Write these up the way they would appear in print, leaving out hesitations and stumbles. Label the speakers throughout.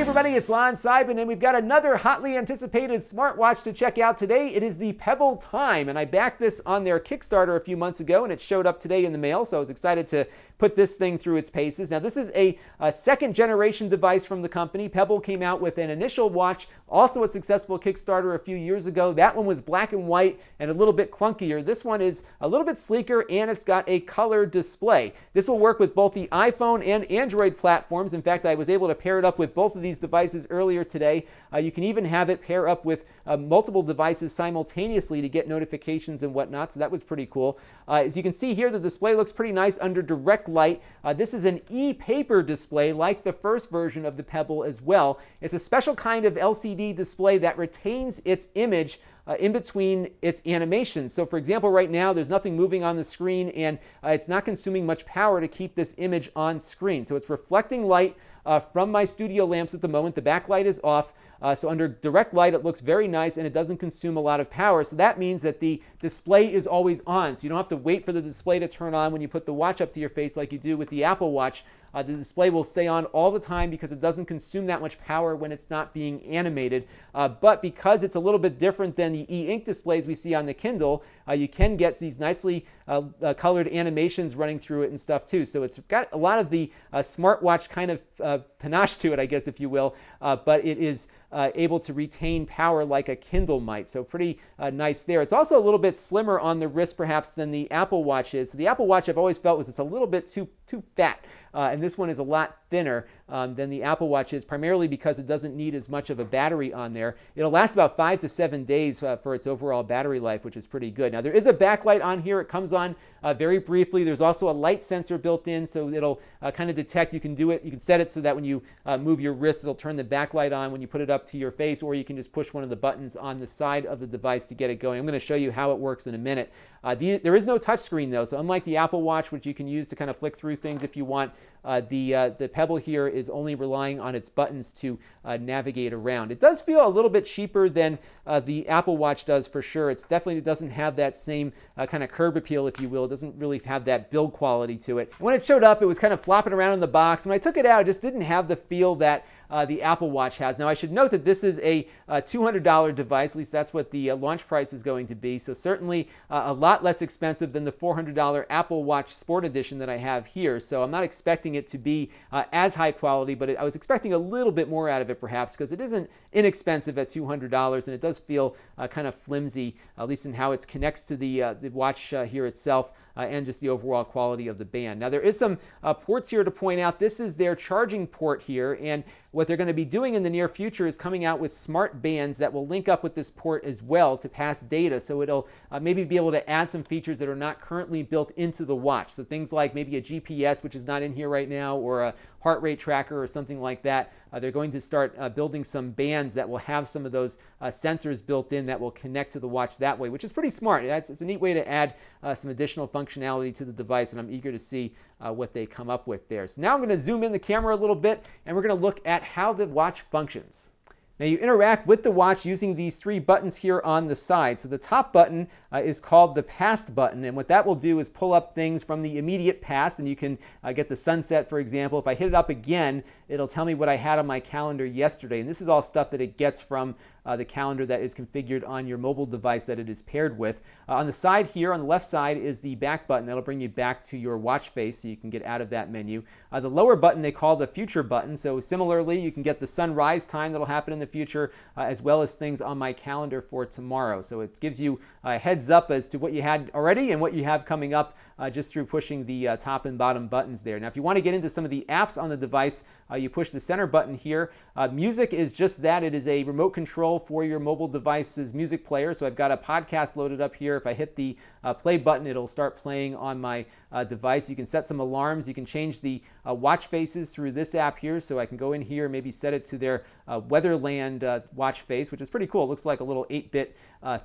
Speaker 1: everybody, it's Lon.TV, and we've got another hotly anticipated smartwatch to check out today. It is the Pebble Time, and I backed this on their Kickstarter a few months ago, and it showed up today in the mail, so I was excited to put this thing through its paces. Now, this is a second generation device from the company. Pebble came out with an initial watch, also a successful Kickstarter a few years ago. That one was black and white and a little bit clunkier. This one is a little bit sleeker, and it's got a color display. This will work with both the iPhone and Android platforms. In fact, I was able to pair it up with both of these devices earlier today. You can even have it pair up with multiple devices simultaneously to get notifications and whatnot, so that was pretty cool. As you can see here, the display looks pretty nice under direct light. This is an e-paper display like the first version of the Pebble as well. It's a special kind of LCD display that retains its image in between its animations. So for example, right now there's nothing moving on the screen, and it's not consuming much power to keep this image on screen. So it's reflecting light from my studio lamps at the moment. The backlight is off. So under direct light, it looks very nice, and it doesn't consume a lot of power. So that means that the display is always on. So you don't have to wait for the display to turn on when you put the watch up to your face like you do with the Apple Watch. The display will stay on all the time because it doesn't consume that much power when it's not being animated. But because it's a little bit different than the e-ink displays we see on the Kindle, you can get these nicely colored animations running through it and stuff too. So it's got a lot of the smartwatch kind of panache to it, I guess, if you will. But it is able to retain power like a Kindle might. So pretty nice there. It's also a little bit slimmer on the wrist perhaps than the Apple Watch is. So the Apple Watch I've always felt was it's a little bit too fat. And this one is a lot thinner than the Apple Watch is, primarily because it doesn't need as much of a battery on there. It'll last about 5 to 7 days for its overall battery life, which is pretty good. Now, there is a backlight on here. It comes on very briefly. There's also a light sensor built in, so it'll kind of detect. You can do it. You can set it so that when you move your wrist, it'll turn the backlight on when you put it up to your face, or you can just push one of the buttons on the side of the device to get it going. I'm going to show you how it works in a minute. There is no touchscreen, though, so unlike the Apple Watch, which you can use to kind of flick through things if you want, the Pebble here is only relying on its buttons to navigate around. It does feel a little bit cheaper than the Apple Watch does for sure. It definitely doesn't have that same kind of curb appeal, if you will. It doesn't really have that build quality to it. When it showed up, it was kind of flopping around in the box. When I took it out, it just didn't have the feel that the Apple Watch has. Now, I should note that this is a $200 device. At least that's what the launch price is going to be. So certainly a lot less expensive than the $400 Apple Watch Sport Edition that I have here. So I'm not expecting it to be as high quality, but I was expecting a little bit more out of it perhaps, because it isn't inexpensive at $200, and it does feel kind of flimsy, at least in how it connects to the watch here itself. And just the overall quality of the band. Now, there is some ports here to point out. This is their charging port here, and what they're going to be doing in the near future is coming out with smart bands that will link up with this port as well to pass data, so it'll maybe be able to add some features that are not currently built into the watch. So things like maybe a GPS, which is not in here right now, or a heart rate tracker or something like that. They're going to start building some bands that will have some of those sensors built in that will connect to the watch that way, which is pretty smart. It's a neat way to add some additional functionality to the device, and I'm eager to see what they come up with there. So now I'm going to zoom in the camera a little bit, and we're going to look at how the watch functions. Now, you interact with the watch using these 3 buttons here on the side. So the top button is called the past button, and what that will do is pull up things from the immediate past, and you can get the sunset, for example. If I hit it up again, it'll tell me what I had on my calendar yesterday, and this is all stuff that it gets from the calendar that is configured on your mobile device that it is paired with. On the side here, on the left side, is the back button. That'll bring you back to your watch face so you can get out of that menu. The lower button they call the future button. So similarly, you can get the sunrise time that'll happen in the future, as well as things on my calendar for tomorrow. So it gives you a heads up as to what you had already and what you have coming up just through pushing the top and bottom buttons there. Now, if you want to get into some of the apps on the device, you push the center button here. Music is just that. It is a remote control for your mobile device's music player. So I've got a podcast loaded up here. If I hit the play button, it'll start playing on my device. You can set some alarms. You can change the watch faces through this app here. So I can go in here and maybe set it to their Weatherland watch face, which is pretty cool. It looks like a little 8-bit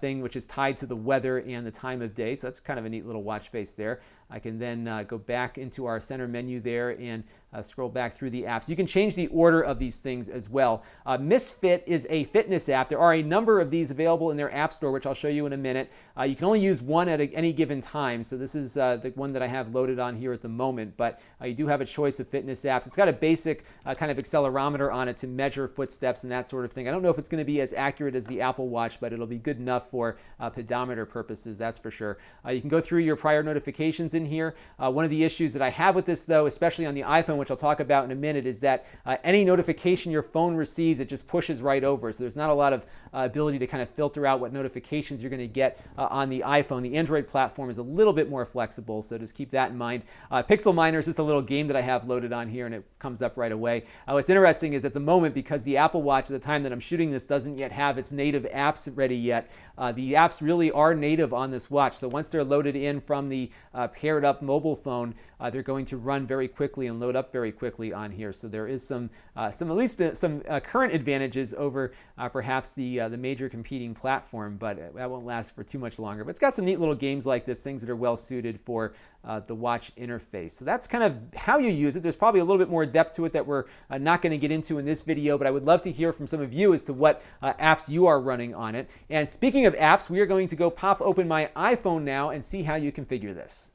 Speaker 1: thing, which is tied to the weather and the time of day. So that's kind of a neat little watch face there. I can then go back into our center menu there and scroll back through the apps. You can change the order of these things as well. Misfit is a fitness app. There are a number of these available in their app store, which I'll show you in a minute. You can only use one at any given time, so this is the one that I have loaded on here at the moment, but you do have a choice of fitness apps. It's got a basic kind of accelerometer on it to measure footsteps and that sort of thing. I don't know if it's going to be as accurate as the Apple Watch, but it'll be good enough for pedometer purposes, that's for sure. You can go through your prior notifications in here. One of the issues that I have with this, though, especially on the iPhone, which I'll talk about in a minute, is that any notification your phone receives, it just pushes right over. So there's not a lot of ability to kind of filter out what notifications you're going to get on the iPhone. The Android platform is a little bit more flexible, so just keep that in mind. Pixel Miner is just a little game that I have loaded on here, and it comes up right away. What's interesting is at the moment, because the Apple Watch at the time that I'm shooting this doesn't yet have its native apps ready yet, the apps really are native on this watch. So once they're loaded in from the paired up mobile phone, they're going to run very quickly and load up very quickly on here. So there is some at least some current advantages over perhaps the major competing platform, but that won't last for too much longer. But it's got some neat little games like this, things that are well suited for the watch interface. So that's kind of how you use it. There's probably a little bit more depth to it that we're not going to get into in this video, but I would love to hear from some of you as to what apps you are running on it. And speaking of apps, we are going to go pop open my iPhone now and see how you configure this.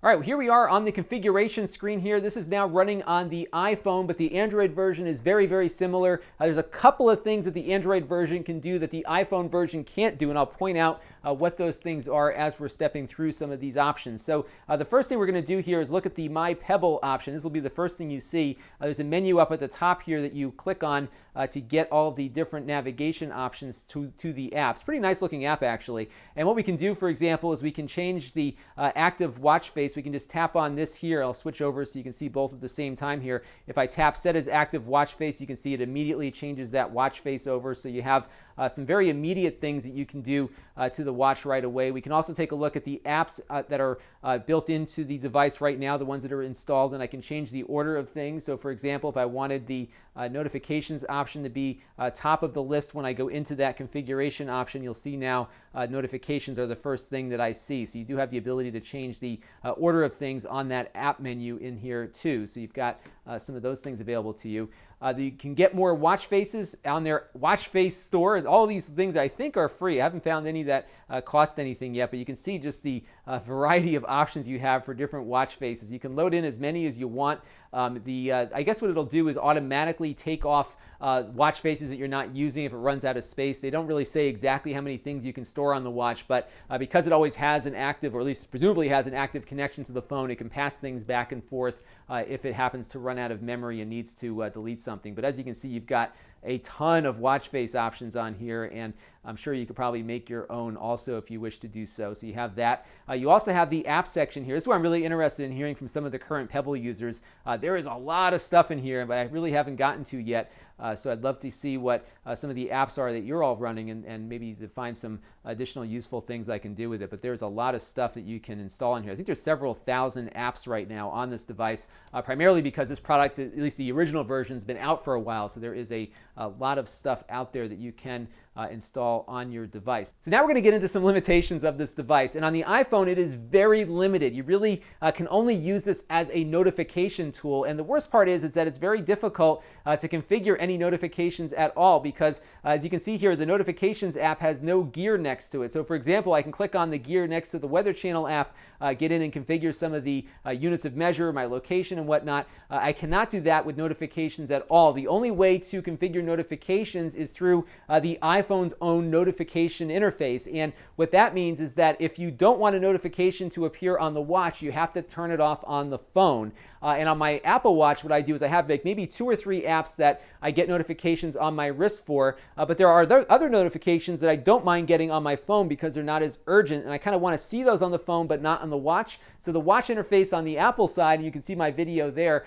Speaker 1: All right, here we are on the configuration screen here. This is now running on the iPhone, but the Android version is very, very similar. There's a couple of things that the Android version can do that the iPhone version can't do, and I'll point out what those things are as we're stepping through some of these options. So the first thing we're going to do here is look at the My Pebble option. This will be the first thing you see. There's a menu up at the top here that you click on to get all the different navigation options to the apps. Pretty nice looking app, actually. And what we can do, for example, is we can change the active watch face. We can just tap on this here. I'll switch over so you can see both at the same time here. If I tap Set as Active Watch Face, you can see it immediately changes that watch face over. So you have some very immediate things that you can do to the watch right away. We can also take a look at the apps that are built into the device right now, the ones that are installed, and I can change the order of things. So for example, if I wanted the notifications option to be top of the list when I go into that configuration option, you'll see now notifications are the first thing that I see. So you do have the ability to change the order of things on that app menu in here too. So you've got some of those things available to you. You can get more watch faces on their watch face store. All these things I think are free. I haven't found any that cost anything yet, but you can see just the variety of options you have for different watch faces. You can load in as many as you want. I guess what it'll do is automatically take off watch faces that you're not using if it runs out of space. They don't really say exactly how many things you can store on the watch, but because it always has an active, or at least presumably has an active connection to the phone, it can pass things back and forth if it happens to run out of memory and needs to delete something. But as you can see, you've got a ton of watch face options on here, and I'm sure you could probably make your own also if you wish to do so. So you have that. You also have the app section here. This is where I'm really interested in hearing from some of the current Pebble users. There is a lot of stuff in here, but I really haven't gotten to yet. So I'd love to see what some of the apps are that you're all running, and maybe to find some additional useful things I can do with it. But there's a lot of stuff that you can install in here. I think there's several thousand apps right now on this device, primarily because this product, at least the original version, has been out for a while. So there is a lot of stuff out there that you can install on your device. So now we're going to get into some limitations of this device. And on the iPhone, it is very limited. You really can only use this as a notification tool. And the worst part is that it's very difficult to configure any notifications at all, because as you can see here, the notifications app has no gear next to it. So for example, I can click on the gear next to the Weather Channel app, get in and configure some of the units of measure, my location and whatnot. I cannot do that with notifications at all. The only way to configure notifications is through the iPhone's own notification interface. And what that means is that if you don't want a notification to appear on the watch, you have to turn it off on the phone. And on my Apple Watch, what I do is I have like maybe 2 or 3 apps that I get notifications on my wrist for, but there are other notifications that I don't mind getting on my phone because they're not as urgent, and I kind of want to see those on the phone but not on the watch. So the watch interface on the Apple side, and you can see my video there,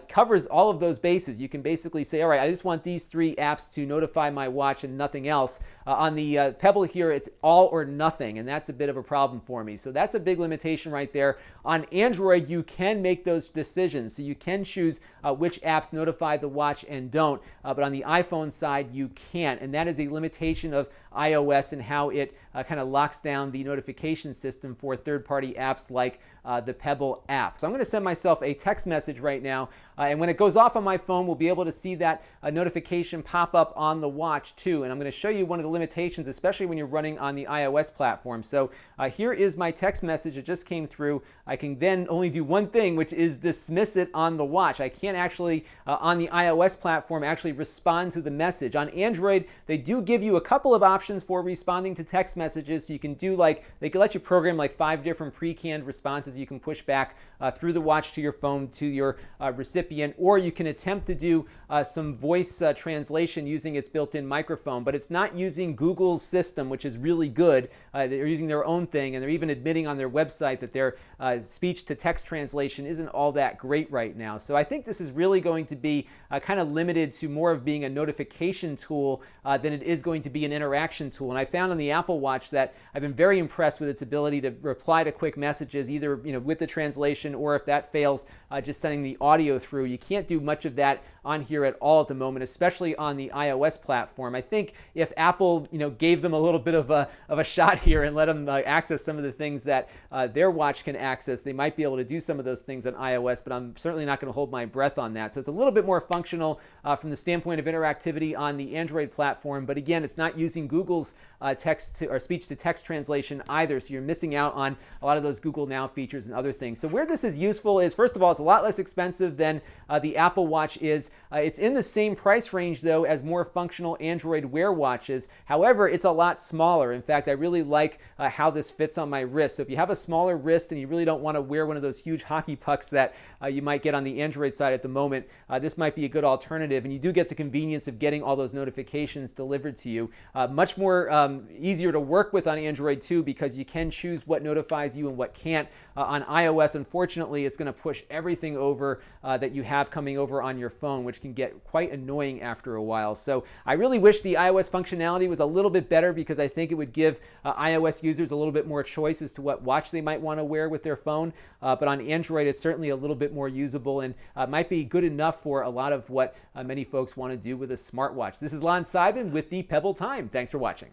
Speaker 1: covers all of those bases. You can basically say, all right, I just want these 3 apps to notify my watch and nothing else. else. On the Pebble here, it's all or nothing, and that's a bit of a problem for me. So that's a big limitation right there. On Android, you can make those decisions. So you can choose which apps notify the watch and don't, but on the iPhone side, you can't. And that is a limitation of iOS and how it kind of locks down the notification system for third-party apps like the Pebble app. So I'm going to send myself a text message right now, and when it goes off on my phone, we'll be able to see that notification pop up on the watch too. And I'm going to show you one of the limitations, especially when you're running on the iOS platform. So here is my text message that just came through. I can then only do one thing, which is dismiss it on the watch. I can't actually, on the iOS platform, actually respond to the message. On Android, they do give you a couple of options for responding to text messages. So you can do they can let you program 5 different pre-canned responses you can push back through the watch to your phone to your recipient, or you can attempt to do some voice translation using its built-in microphone, but it's not using Google's system, which is really good. They're using their own thing, and they're even admitting on their website that their speech-to-text translation isn't all that great right now. So I think this is really going to be kind of limited to more of being a notification tool than it is going to be an interaction tool. And I found on the Apple Watch that I've been very impressed with its ability to reply to quick messages, either with the translation, or if that fails, just sending the audio through. You can't do much of that on here at all at the moment, especially on the iOS platform. I think if Apple gave them a little bit of a shot here and let them access some of the things that their watch can access, they might be able to do some of those things on iOS, but I'm certainly not going to hold my breath on that. So it's a little bit more functional from the standpoint of interactivity on the Android platform, but again, it's not using Google's text to, or speech-to-text translation either, so you're missing out on a lot of those Google Now features and other things. So where this is useful is, first of all, it's a lot less expensive than the Apple Watch is. It's in the same price range, though, as more functional Android Wear watches. However, it's a lot smaller. In fact, I really like how this fits on my wrist. So if you have a smaller wrist and you really don't want to wear one of those huge hockey pucks that you might get on the Android side at the moment, this might be a good alternative. And you do get the convenience of getting all those notifications delivered to you. Much more easier to work with on Android too, because you can choose what notifies you and what can't. On iOS, unfortunately, it's going to push everything over that you have coming over on your phone, which can get quite annoying after a while. So I really wish the iOS functionality was a little bit better, because I think it would give iOS users a little bit more choice as to what watch they might want to wear with their phone. But on Android, it's certainly a little bit more usable and might be good enough for a lot of what many folks want to do with a smartwatch. This is Lon with the Pebble Time. Thanks for watching.